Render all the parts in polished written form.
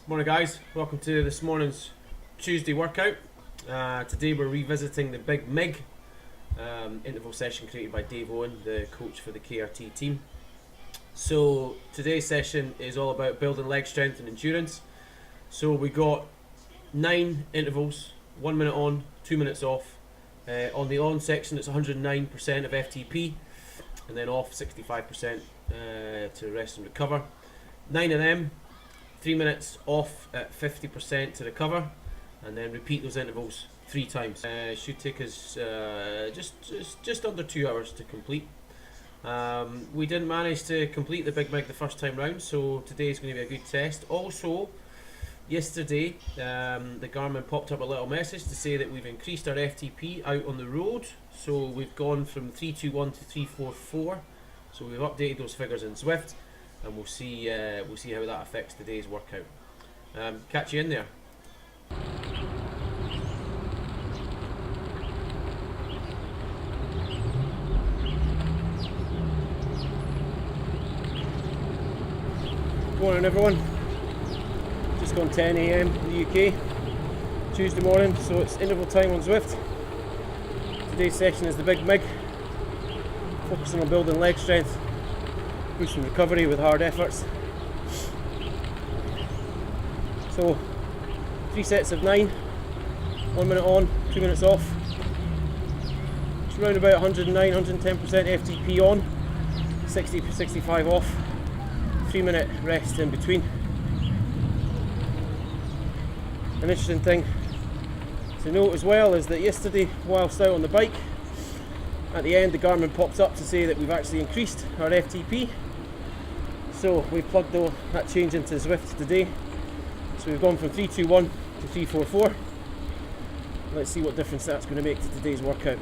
Morning guys, welcome to this morning's Tuesday workout. Today we're revisiting the Big Mig interval session created by Owen, the coach for the KRT team. So today's session is all about building leg strength and endurance. So we got 9 intervals, 1 minute on, 2 minutes off. On the on section it's 109% of FTP, and then off 65% to rest and recover. 9 of them, 3 minutes off at 50% to recover, and then repeat those intervals 3 times. Should take us just under 2 hours to complete. We didn't manage to complete the Big Mig the first time round, so today is going to be a good test. Also, yesterday the Garmin popped up a little message to say that we've increased our FTP out on the road, so we've gone from 321 to 344. So we've updated those figures in Zwift, and we'll see how that affects today's workout. Catch you in there. Morning everyone. Just gone 10 AM in the UK, Tuesday morning, so it's interval time on Zwift. Today's session is the Big Mig, focusing on building leg strength, boosting recovery with hard efforts. So 3 sets of 9, 1 minute on, 2 minutes off. It's around about 109, 110% FTP on, 65 off, 3 minute rest in between. An interesting thing to note as well is that yesterday, whilst out on the bike, at the end the Garmin popped up to say that we've actually increased our FTP. So we plugged that change into Zwift today. So we've gone from 321 to 344. Let's see what difference that's going to make to today's workout.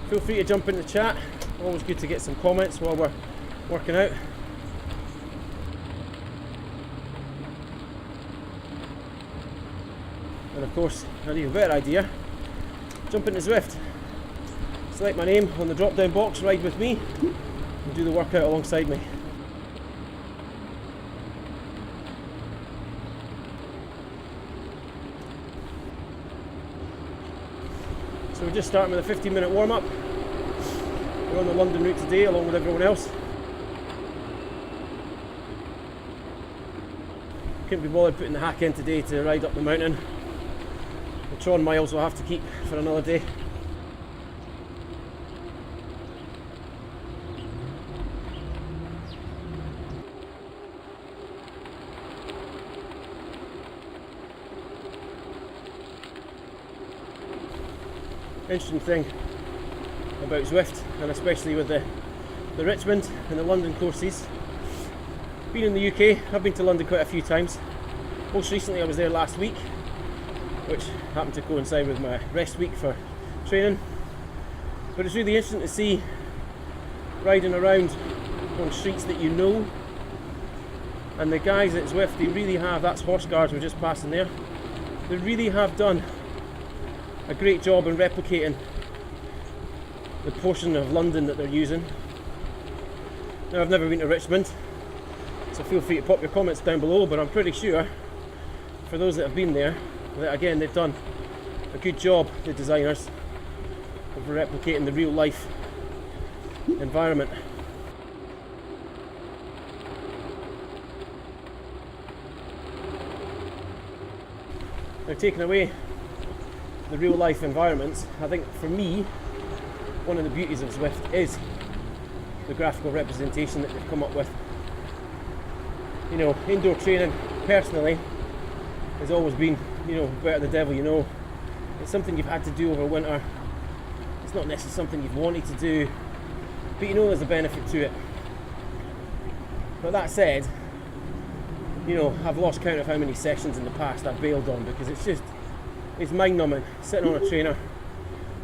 Feel free to jump in the chat. Always good to get some comments while we're working out. And of course, an even better idea, jump into Zwift. Select my name on the drop down box, ride with me, and do the workout alongside me. So we're just starting with a 15-minute warm-up. We're on the London route today along with everyone else. Couldn't be bothered putting the hack in today to ride up the mountain. The Tron miles we'll have to keep for another day. Interesting thing about Zwift, and especially with the Richmond and the London courses. Been in the UK, I've been to London quite a few times. Most recently I was there last week, which happened to coincide with my rest week for training. But it's really interesting to see riding around on streets that you know, and the guys at Zwift, they really have, that's Horse Guards we're just passing there, they really have done a great job in replicating the portion of London that they're using. Now, I've never been to Richmond, so feel free to pop your comments down below, but I'm pretty sure for those that have been there that again they've done a good job, the designers, of replicating the real life environment. They're taking away the real life environments. I think for me, one of the beauties of Zwift is the graphical representation that they've come up with. You know, indoor training personally has always been, you know, better the devil you know. It's something you've had to do over winter. It's not necessarily something you've wanted to do, but you know there's a benefit to it. But that said, you know, I've lost count of how many sessions in the past I've bailed on because it's mind numbing, sitting on a trainer,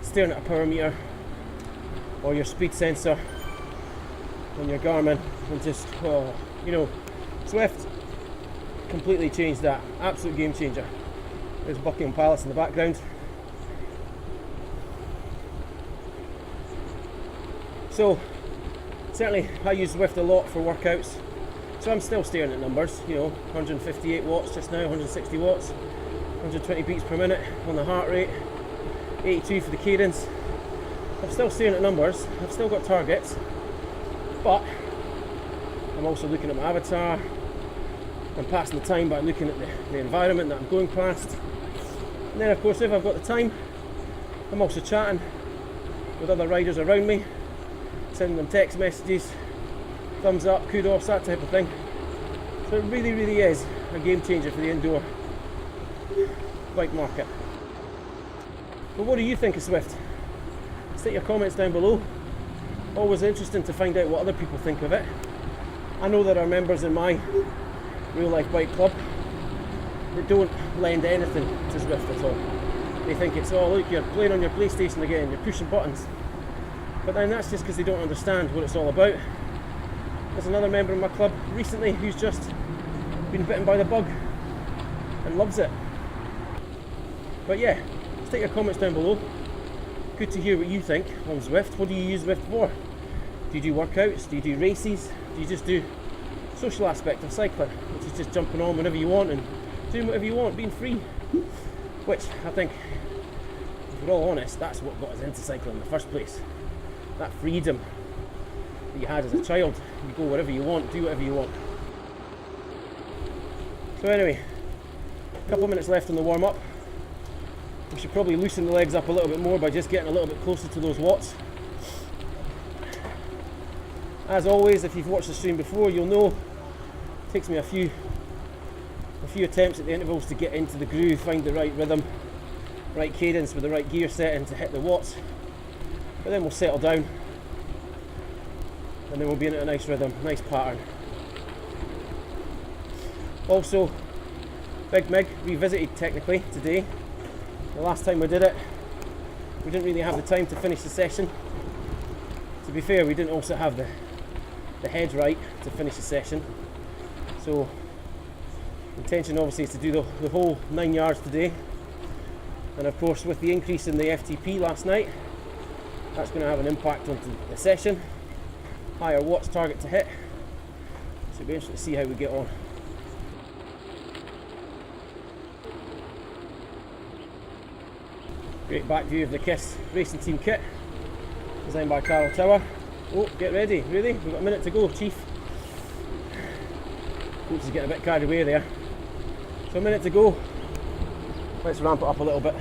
staring at a power meter or your speed sensor on your Garmin, and just, oh, you know, Zwift completely changed that. Absolute game changer. There's Buckingham Palace in the background. So certainly I use Zwift a lot for workouts, So I'm still staring at numbers, you know, 158 watts just now, 160 watts, 120 beats per minute on the heart rate, 82 for the cadence. I'm still staring at numbers, I've still got targets, but I'm also looking at my avatar. I'm passing the time by looking at the environment that I'm going past. And then of course, if I've got the time, I'm also chatting with other riders around me, sending them text messages, thumbs up, kudos, that type of thing. So it really, really is a game changer for the indoor bike market. But what do you think of Zwift? Stick your comments down below. Always interesting to find out what other people think of it. I know there are members in my real life bike club that don't lend anything to Zwift at all. They think it's, oh look, you're playing on your PlayStation again, you're pushing buttons. But then that's just because they don't understand what it's all about. There's another member of my club recently who's just been bitten by the bug and loves it. But yeah, stick your comments down below. Good to hear what you think on Zwift. What do you use Zwift for? Do you do workouts? Do you do races? Do you just do social aspect of cycling, which is just jumping on whenever you want and doing whatever you want, being free? Which I think, if we're all honest, that's what got us into cycling in the first place. That freedom that you had as a child. You go wherever you want, do whatever you want. So anyway, a couple of minutes left on the warm-up. We should probably loosen the legs up a little bit more by just getting a little bit closer to those watts. As always, if you've watched the stream before, you'll know it takes me a few attempts at the intervals to get into the groove, find the right rhythm, right cadence with the right gear setting to hit the watts. But then we'll settle down and then we'll be in a nice rhythm, nice pattern. Also, Big Mig revisited technically today. The last time we did it, we didn't really have the time to finish the session. To be fair, we didn't also have the head right to finish the session. So, intention obviously is to do the whole 9 yards today. And of course, with the increase in the FTP last night, that's going to have an impact on the session. Higher watts target to hit. So it'll be interesting to see how we get on. Great back view of the KISS Racing Team kit, designed by Carl Tower. Oh, get ready, really? We've got a minute to go, Chief. Coach is getting a bit carried away there. So a minute to go. Let's ramp it up a little bit.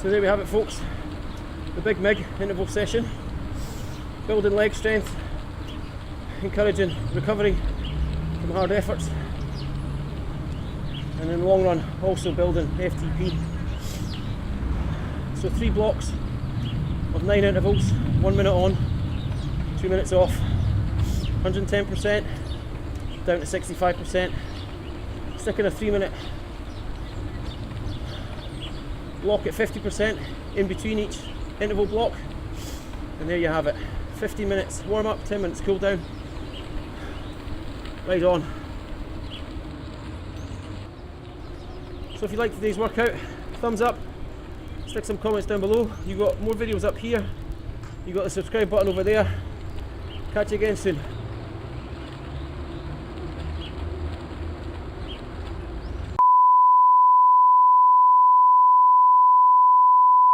So there we have it, folks. The Big Mig interval session. Building leg strength, encouraging recovery from hard efforts, and in the long run also building FTP. So 3 blocks of 9 intervals, 1 minute on, 2 minutes off, 110% down to 65%. Sticking a 3-minute block at 50% in between each interval block, and there you have it. 15 minutes warm up, 10 minutes cool down. Right on. So if you liked today's workout, thumbs up, stick some comments down below. You got more videos up here, you got the subscribe button over there. Catch you again soon.